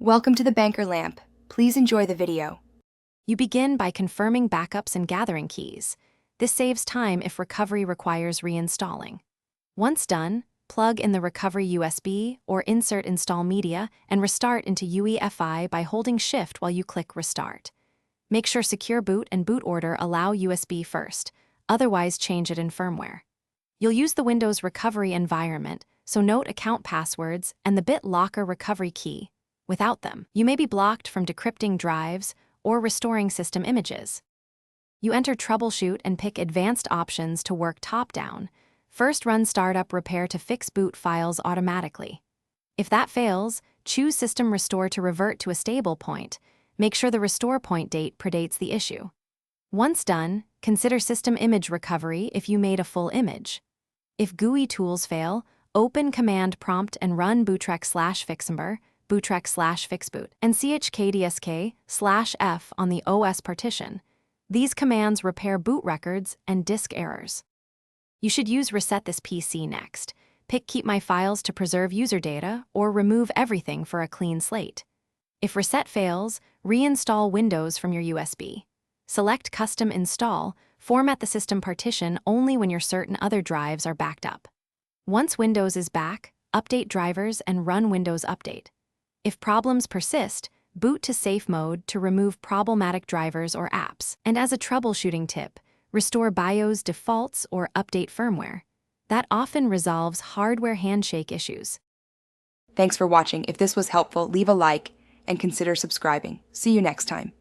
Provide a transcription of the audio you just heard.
Welcome to the Banker Lamp. Please enjoy the video. You begin by confirming backups and gathering keys. This saves time if recovery requires reinstalling. Once done, plug in the recovery USB or insert install media and restart into UEFI by holding Shift while you click Restart. Make sure Secure Boot and Boot Order allow USB first, otherwise change it in firmware. You'll use the Windows recovery environment, so note account passwords and the BitLocker recovery key. Without them, you may be blocked from decrypting drives or restoring system images. You enter Troubleshoot and pick Advanced Options to work top-down. First, run Startup Repair to fix boot files automatically. If that fails, choose System Restore to revert to a stable point. Make sure the restore point date predates the issue. Once done, consider System Image Recovery if you made a full image. If GUI tools fail, open Command Prompt and run bootrec/fixember, bootrec/fixboot, and chkdsk/f on the OS partition. These commands repair boot records and disk errors. You should use Reset this PC next. Pick Keep My Files to preserve user data or remove everything for a clean slate. If Reset fails, reinstall Windows from your USB. Select Custom Install, format the system partition only when you're certain other drives are backed up. Once Windows is back, update drivers and run Windows Update. If problems persist, boot to safe mode to remove problematic drivers or apps. And as a troubleshooting tip, restore BIOS defaults or update firmware. That often resolves hardware handshake issues. Thanks for watching. If this was helpful, leave a like and consider subscribing. See you next time.